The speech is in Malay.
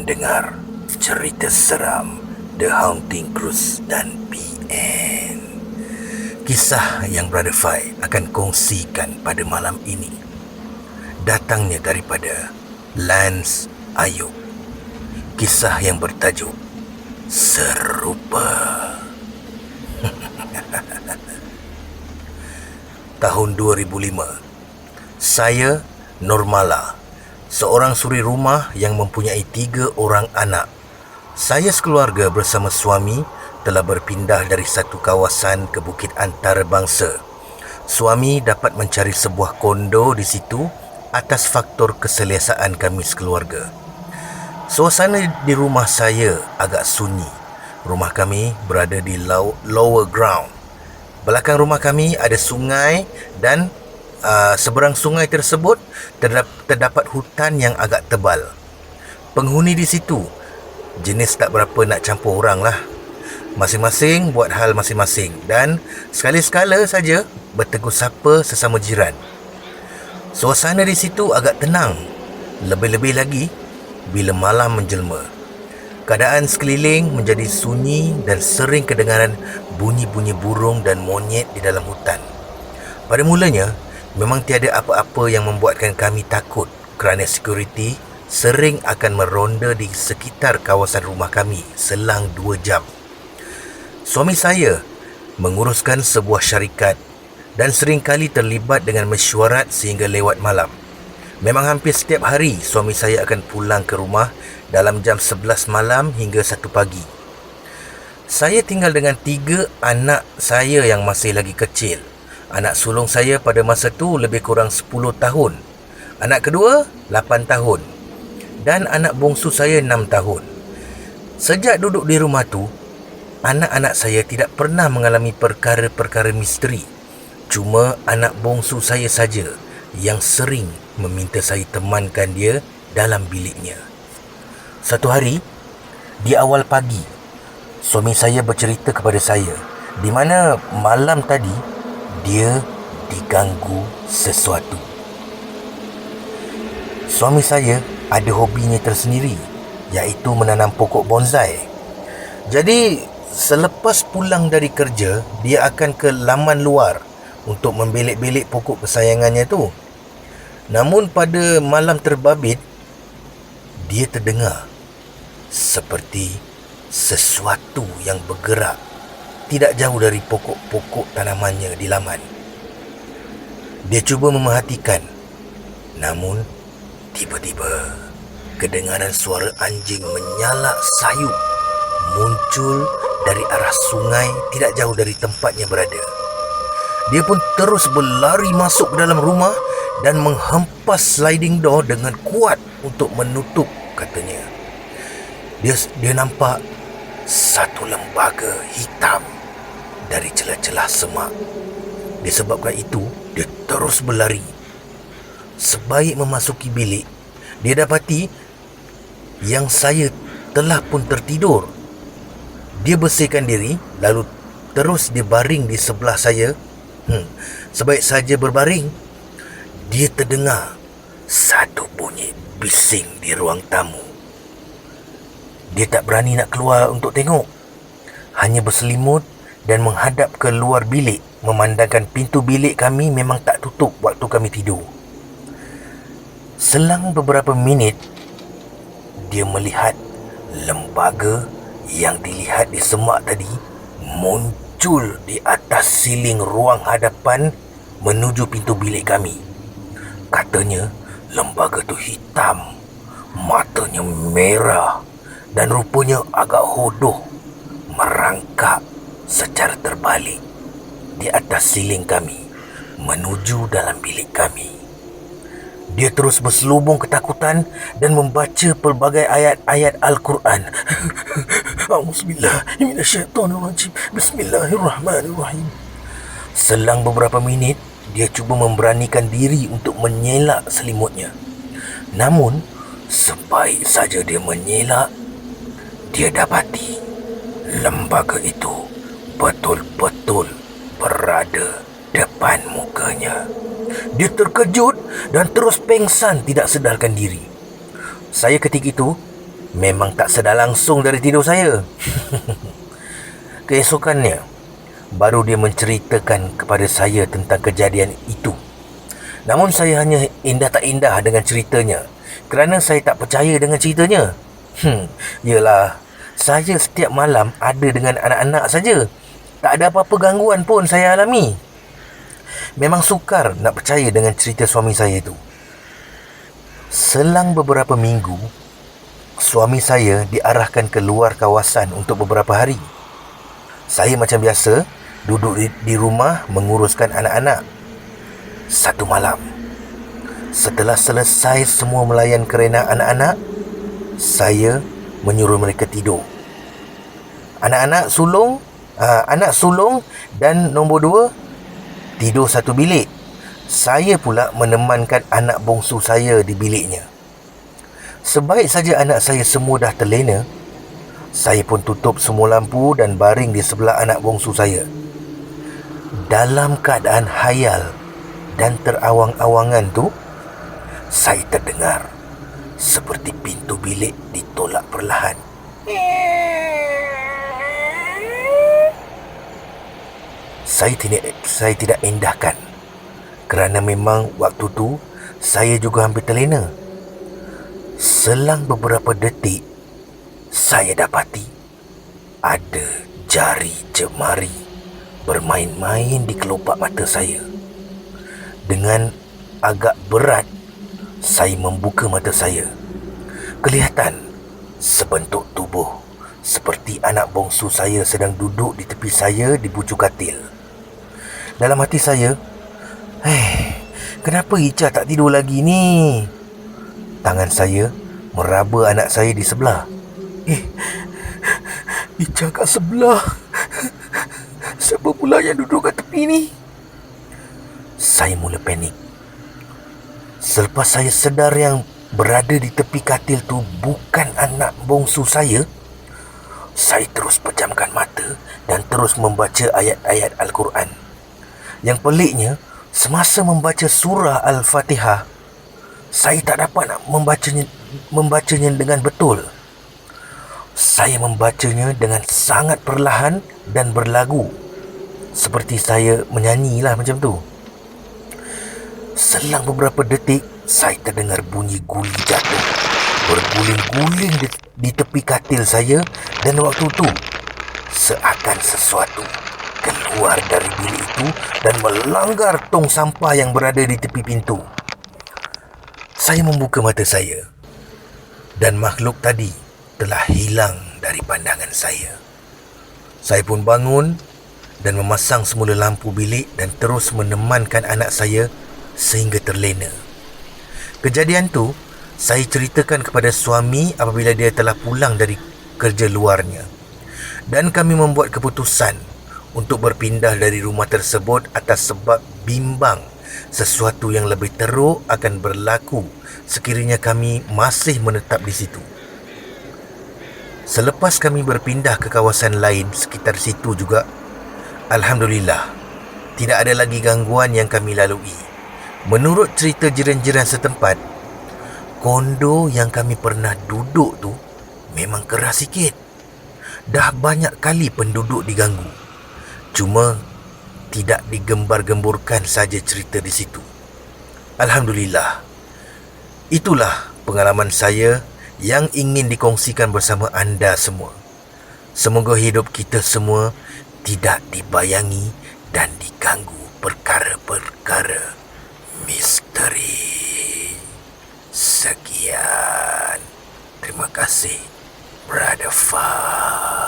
mendengar cerita seram The Haunting Cruise dan PN. Kisah yang Brother Fai akan kongsikan pada malam ini datangnya daripada Lance Ayub. Kisah yang bertajuk Serupa. Tahun 2005, saya Normala, seorang suri rumah yang mempunyai 3 orang anak. Saya sekeluarga bersama suami telah berpindah dari satu kawasan ke Bukit Antarabangsa. Suami dapat mencari sebuah kondo di situ atas faktor keselesaan kami sekeluarga. Suasana di rumah saya agak sunyi. Rumah kami berada di lower ground. Belakang rumah kami ada sungai dan seberang sungai tersebut terdapat hutan yang agak tebal. Penghuni di situ jenis tak berapa nak campur orang lah. Masing-masing buat hal masing-masing dan sekali-sekala saja bertegur sapa sesama jiran. Suasana di situ agak tenang, lebih-lebih lagi bila malam menjelma. Keadaan sekeliling menjadi sunyi dan sering kedengaran bunyi-bunyi burung dan monyet di dalam hutan. Pada mulanya, memang tiada apa-apa yang membuatkan kami takut kerana security sering akan meronda di sekitar kawasan rumah kami selang 2 jam. Suami saya menguruskan sebuah syarikat dan seringkali terlibat dengan mesyuarat sehingga lewat malam. Memang hampir setiap hari suami saya akan pulang ke rumah dalam jam 11 malam hingga 1 pagi. Saya tinggal dengan 3 anak saya yang masih lagi kecil. Anak sulung saya pada masa tu lebih kurang 10 tahun. Anak kedua 8 tahun. Dan anak bongsu saya 6 tahun. Sejak duduk di rumah tu, anak-anak saya tidak pernah mengalami perkara-perkara misteri. Cuma anak bongsu saya saja yang sering meminta saya temankan dia dalam biliknya. Satu hari, di awal pagi, suami saya bercerita kepada saya di mana malam tadi dia diganggu sesuatu. Suami saya ada hobinya tersendiri, iaitu menanam pokok bonsai. Jadi selepas pulang dari kerja, dia akan ke laman luar untuk membelik-belik pokok kesayangannya tu. Namun pada malam terbabit, dia terdengar seperti sesuatu yang bergerak tidak jauh dari pokok-pokok tanamannya di laman. Dia cuba memerhatikan, namun tiba-tiba kedengaran suara anjing menyalak sayup muncul dari arah sungai tidak jauh dari tempatnya berada. Dia pun terus berlari masuk ke dalam rumah dan menghempas sliding door dengan kuat untuk menutup, katanya. Dia nampak satu lembaga hitam dari celah-celah semak. Disebabkan itu, dia terus berlari. Sebaik memasuki bilik, dia dapati yang saya telah pun tertidur. Dia bersihkan diri, lalu terus dia baring di sebelah saya. Sebaik saja berbaring, dia terdengar satu bunyi bising di ruang tamu. Dia tak berani nak keluar untuk tengok. Hanya berselimut dan menghadap ke luar bilik, memandangkan pintu bilik kami memang tak tutup waktu kami tidur. Selang beberapa minit, dia melihat lembaga yang dilihat di semak tadi muncul di atas siling ruang hadapan menuju pintu bilik kami. Katanya lembaga tu hitam, matanya merah dan rupanya agak hodoh, merangkak secara terbalik di atas siling kami menuju dalam bilik kami. Dia terus berselubung ketakutan dan membaca pelbagai ayat-ayat Al-Quran. Auzubillah minasyaitonirrajim. Bismillahirrahmanirrahim. Selang beberapa minit, dia cuba memberanikan diri untuk mengelak selimutnya. Namun, sebaik saja dia mengelak, dia dapati lembaga itu betul-betul berada depan mukanya. Dia terkejut dan terus pengsan tidak sedarkan diri. Saya ketika itu memang tak sedar langsung dari tidur saya. Keesokannya, baru dia menceritakan kepada saya tentang kejadian itu. Namun saya hanya indah tak indah dengan ceritanya, kerana saya tak percaya dengan ceritanya. Yelah, saya setiap malam ada dengan anak-anak saja. Tak ada apa-apa gangguan pun saya alami. Memang sukar nak percaya dengan cerita suami saya itu. Selang beberapa minggu, suami saya diarahkan ke luar kawasan untuk beberapa hari. Saya macam biasa duduk di rumah menguruskan anak-anak. Satu malam, setelah selesai semua melayan kerena anak-anak, saya menyuruh mereka tidur. Anak sulung dan nombor 2 tidur satu bilik. Saya pula menemankan anak bongsu saya di biliknya. Sebaik saja anak saya semua dah terlena, saya pun tutup semua lampu dan baring di sebelah anak bongsu saya. Dalam keadaan hayal dan terawang-awangan tu, saya terdengar seperti pintu bilik ditolak perlahan. Saya tidak endahkan, kerana memang waktu tu saya juga hampir terlena. Selang beberapa detik, saya dapati ada jari jemari bermain-main di kelopak mata saya. Dengan agak berat, saya membuka mata saya. Kelihatan sebentuk tubuh seperti anak bongsu saya sedang duduk di tepi saya di bucu katil. Dalam hati saya, kenapa Ica tak tidur lagi ni? Tangan saya meraba anak saya di sebelah. Ica kat sebelah. Siapa pula yang duduk kat tepi ni? Saya mula panik. Selepas saya sedar yang berada di tepi katil tu bukan anak bongsu saya terus pejamkan mata dan terus membaca ayat-ayat Al-Quran. Yang peliknya, semasa membaca surah Al-Fatihah, saya tak dapat nak membacanya dengan betul. Saya membacanya dengan sangat perlahan dan berlagu, seperti saya menyanyilah macam tu. Selang beberapa detik, saya terdengar bunyi guli jatuh berguling-guling di tepi katil saya, dan waktu tu seakan sesuatu keluar dari bilik itu dan melanggar tong sampah yang berada di tepi pintu. Saya membuka mata saya dan makhluk tadi telah hilang dari pandangan saya. Saya pun bangun dan memasang semula lampu bilik dan terus menemankan anak saya sehingga terlena. Kejadian tu saya ceritakan kepada suami apabila dia telah pulang dari kerja luarnya, dan kami membuat keputusan untuk berpindah dari rumah tersebut atas sebab bimbang sesuatu yang lebih teruk akan berlaku sekiranya kami masih menetap di situ. Selepas kami berpindah ke kawasan lain sekitar situ juga, alhamdulillah, tidak ada lagi gangguan yang kami lalui. Menurut cerita jiran-jiran setempat, kondo yang kami pernah duduk tu memang keras sikit. Dah banyak kali penduduk diganggu. Cuma tidak digembar-gemburkan saja cerita di situ. Alhamdulillah. Itulah pengalaman saya yang ingin dikongsikan bersama anda semua. Semoga hidup kita semua tidak dibayangi dan diganggu perkara-perkara misteri. Sekian. Terima kasih, Brother Fah.